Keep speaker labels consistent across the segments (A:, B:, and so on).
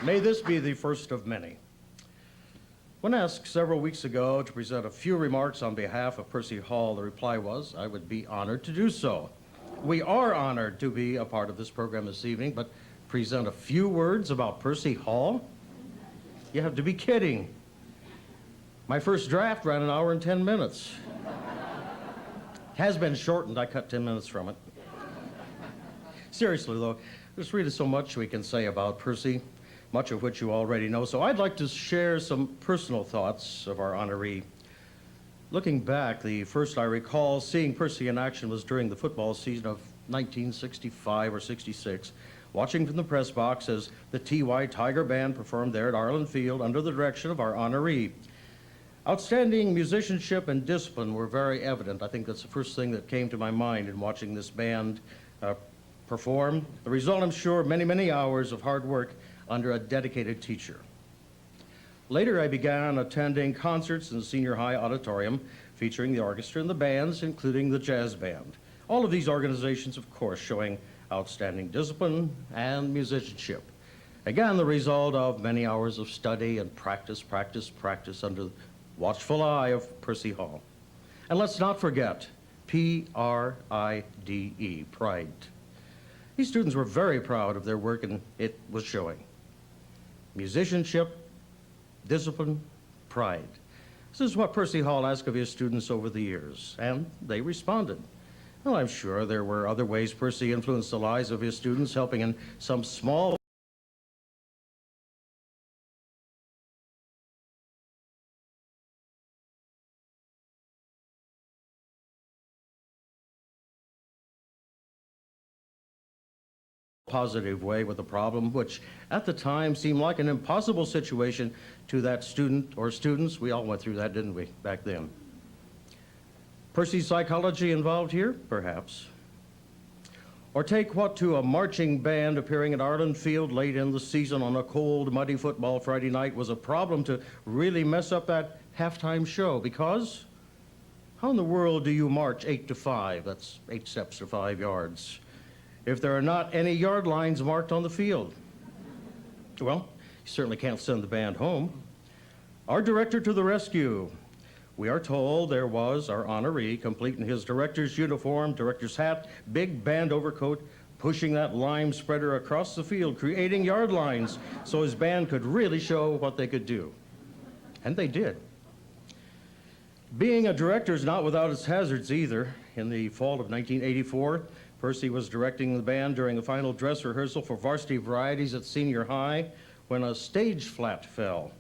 A: May this be the first of many. When asked several weeks ago to present a few remarks on behalf of Percy Hall, the reply was, I would be honored to do so. We are honored to be a part of this program this evening, but present a few words about Percy Hall? You have to be kidding. My first draft ran an hour and 10 minutes. Has been shortened. I cut 10 minutes from it. Seriously, though, there's really so much we can say about Percy, much of which you already know. So I'd like to share some personal thoughts of our honoree. Looking back, the first I recall seeing Percy in action was during the football season of 1965 or 66, watching from the press box as the T.Y. Tiger Band performed there at Arlen Field under the direction of our honoree. Outstanding musicianship and discipline were very evident. I think that's the first thing that came to my mind in watching this band perform. The result, I'm sure, many, many hours of hard work under a dedicated teacher. Later, I began attending concerts in the senior high auditorium featuring the orchestra and the bands, including the jazz band. All of these organizations, of course, showing outstanding discipline and musicianship. Again, the result of many hours of study and practice under the watchful eye of Percy Hall. And let's not forget P-R-I-D-E, pride. These students were very proud of their work, and it was showing. Musicianship, discipline, pride. This is what Percy Hall asked of his students over the years, and they responded. Well, I'm sure there were other ways Percy influenced the lives of his students, helping in some small positive way with a problem which at the time seemed like an impossible situation to that student or students. We all went through that, didn't we, back then? Percy's psychology involved here? Perhaps. Or take what to a marching band appearing at Arlen Field late in the season on a cold, muddy football Friday night was a problem to really mess up that halftime show, because how in the world do you march 8 to 5? That's 8 steps to 5 yards. If there are not any yard lines marked on the field. Well, you certainly can't send the band home. Our director to the rescue. We are told there was our honoree, complete in his director's uniform, director's hat, big band overcoat, pushing that lime spreader across the field, creating yard lines so his band could really show what they could do. And they did. Being a director is not without its hazards either. In the fall of 1984, Percy was directing the band during the final dress rehearsal for Varsity Varieties at senior high when a stage flat fell.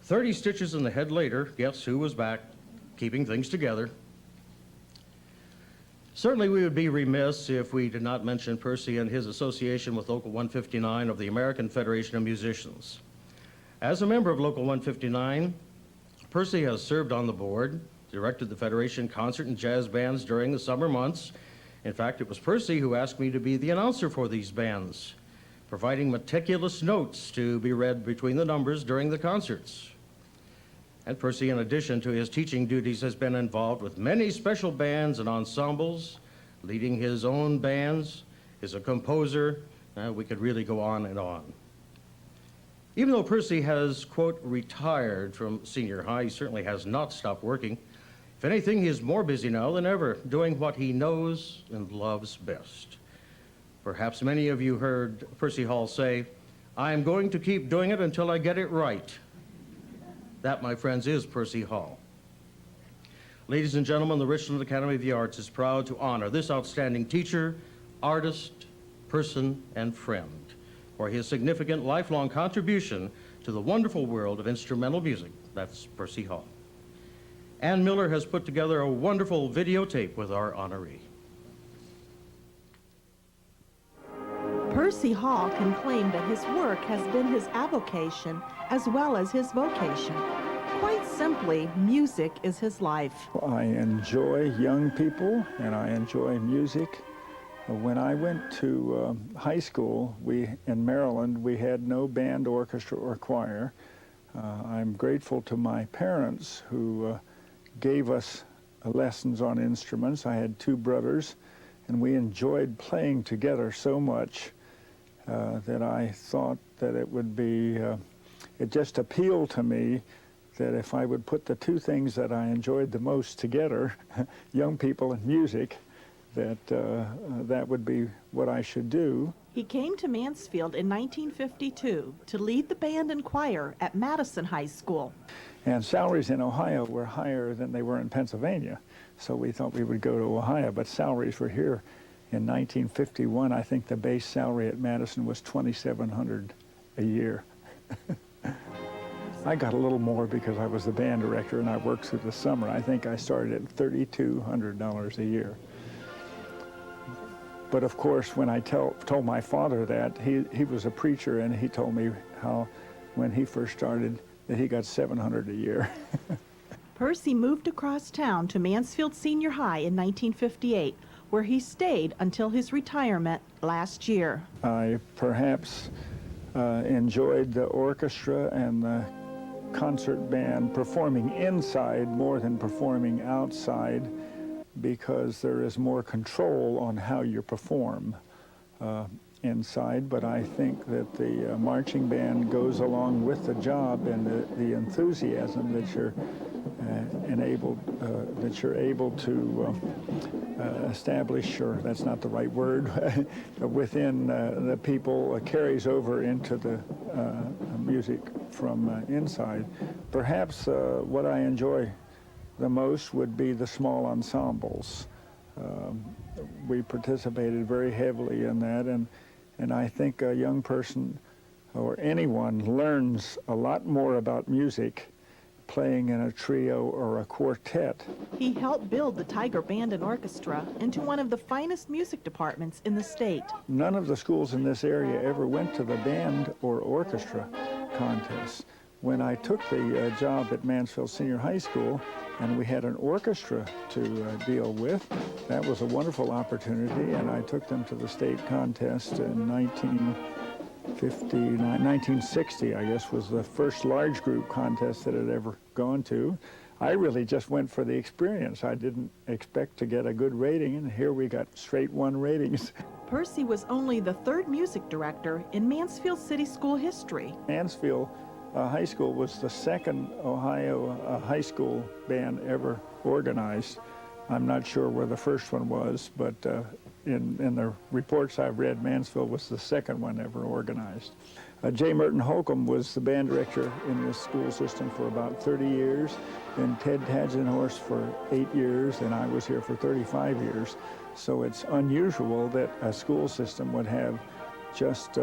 A: 30 stitches in the head later, guess who was back, keeping things together? Certainly we would be remiss if we did not mention Percy and his association with Local 159 of the American Federation of Musicians. As a member of Local 159, Percy has served on the board, directed the Federation concert and jazz bands during the summer months. In fact, it was Percy who asked me to be the announcer for these bands, providing meticulous notes to be read between the numbers during the concerts. And Percy, in addition to his teaching duties, has been involved with many special bands and ensembles, leading his own bands, is a composer. We could really go on and on. Even though Percy has, quote, retired from senior high, he certainly has not stopped working. If anything, he is more busy now than ever, doing what he knows and loves best. Perhaps many of you heard Percy Hall say, "I'm going to keep doing it until I get it right." That, my friends, is Percy Hall. Ladies and gentlemen, the Richland Academy of the Arts is proud to honor this outstanding teacher, artist, person, and friend for his significant lifelong contribution to the wonderful world of instrumental music. That's Percy Hall. Ann Miller has put together a wonderful videotape with our honoree.
B: Percy Hall can claim that his work has been his avocation as well as his vocation. Quite simply, music is his life.
C: I enjoy young people and I enjoy music. When I went to high school, in Maryland, we had no band, orchestra, or choir. I'm grateful to my parents who gave us lessons on instruments. I had 2 brothers, and we enjoyed playing together so much. that I thought that it would be, it just appealed to me that if I would put the two things that I enjoyed the most together, young people and music, that that would be what I should do.
B: He came to Mansfield in 1952 to lead the band and choir at Madison High School.
C: And salaries in Ohio were higher than they were in Pennsylvania, so we thought we would go to Ohio, but salaries were here. In 1951, I think the base salary at Madison was $2,700 a year. I got a little more because I was the band director and I worked through the summer. I think I started at $3,200 a year. But of course, when I told my father that, he was a preacher, and he told me how when he first started that he got $700 a year.
B: Percy moved across town to Mansfield Senior High in 1958, where he stayed until his retirement last year.
C: I perhaps enjoyed the orchestra and the concert band performing inside more than performing outside, because there is more control on how you perform inside. But I think that the marching band goes along with the job, and the enthusiasm that you're able to establish, or that's not the right word, within the people carries over into the music from inside. Perhaps what I enjoy the most would be the small ensembles. We participated very heavily in that, and I think a young person or anyone learns a lot more about music playing in a trio or a quartet.
B: He helped build the Tiger Band and Orchestra into one of the finest music departments in the state.
C: None of the schools in this area ever went to the band or orchestra contests. When I took the job at Mansfield Senior High School, and we had an orchestra to deal with, that was a wonderful opportunity, and I took them to the state contest in 1960, I guess, was the first large group contest that I'd ever gone to. I really just went for the experience. I didn't expect to get a good rating, and here we got straight 1 ratings.
B: Percy was only the 3rd music director in Mansfield City School history.
C: Mansfield High School was the 2nd Ohio high school band ever organized. I'm not sure where the first one was, but in the reports I've read, Mansfield was the 2nd one ever organized. J. Merton Holcomb was the band director in this school system for about 30 years, and Ted Tadgenhorst for 8 years, and I was here for 35 years. So it's unusual that a school system would have just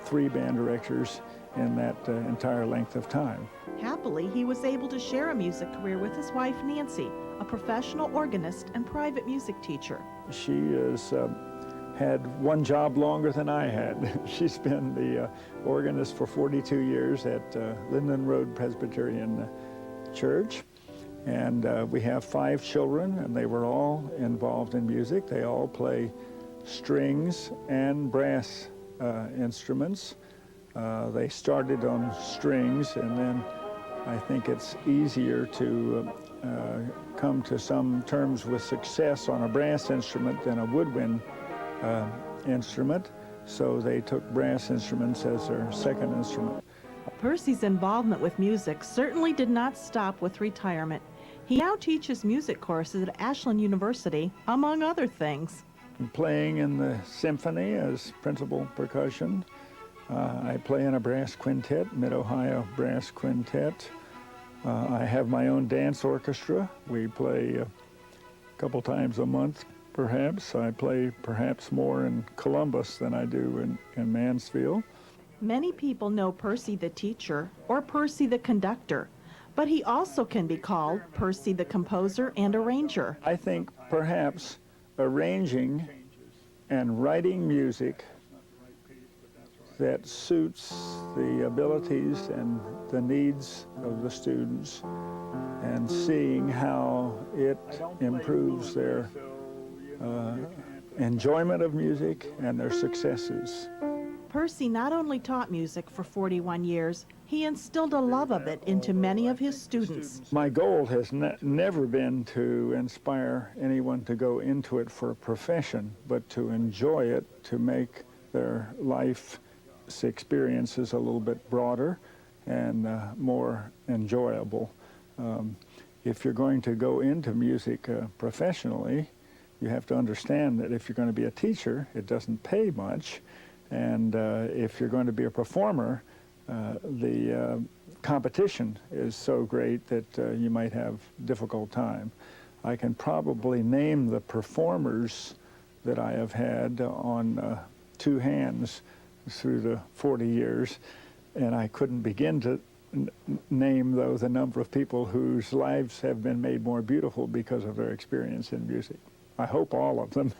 C: 3 band directors in that entire length of time.
B: Happily, he was able to share a music career with his wife, Nancy, a professional organist and private music teacher.
C: She has had one job longer than I had. She's been the organist for 42 years at Linden Road Presbyterian Church. And we have 5 children, and they were all involved in music. They all play strings and brass instruments. They started on strings, and then I think it's easier to come to some terms with success on a brass instrument than a woodwind instrument, so they took brass instruments as their 2nd instrument.
B: Percy's involvement with music certainly did not stop with retirement. He now teaches music courses at Ashland University, among other things.
C: Playing in the symphony as principal percussion. I play in a brass quintet, Mid-Ohio Brass Quintet. I have my own dance orchestra. We play a couple times a month, perhaps. I play perhaps more in Columbus than I do in Mansfield.
B: Many people know Percy the teacher or Percy the conductor, but he also can be called Percy the composer and arranger.
C: I think perhaps arranging and writing music that suits the abilities and the needs of the students, and seeing how it improves their enjoyment of music and their successes.
B: Percy not only taught music for 41 years, he instilled a love of it into many of his students.
C: My goal has never been to inspire anyone to go into it for a profession, but to enjoy it, to make their life experience is a little bit broader and more enjoyable. If you're going to go into music professionally, you have to understand that if you're going to be a teacher, it doesn't pay much. And if you're going to be a performer, the competition is so great that you might have difficult time. I can probably name the performers that I have had on 2 hands through the 40 years, and I couldn't begin to name, though, the number of people whose lives have been made more beautiful because of their experience in music. I hope all of them.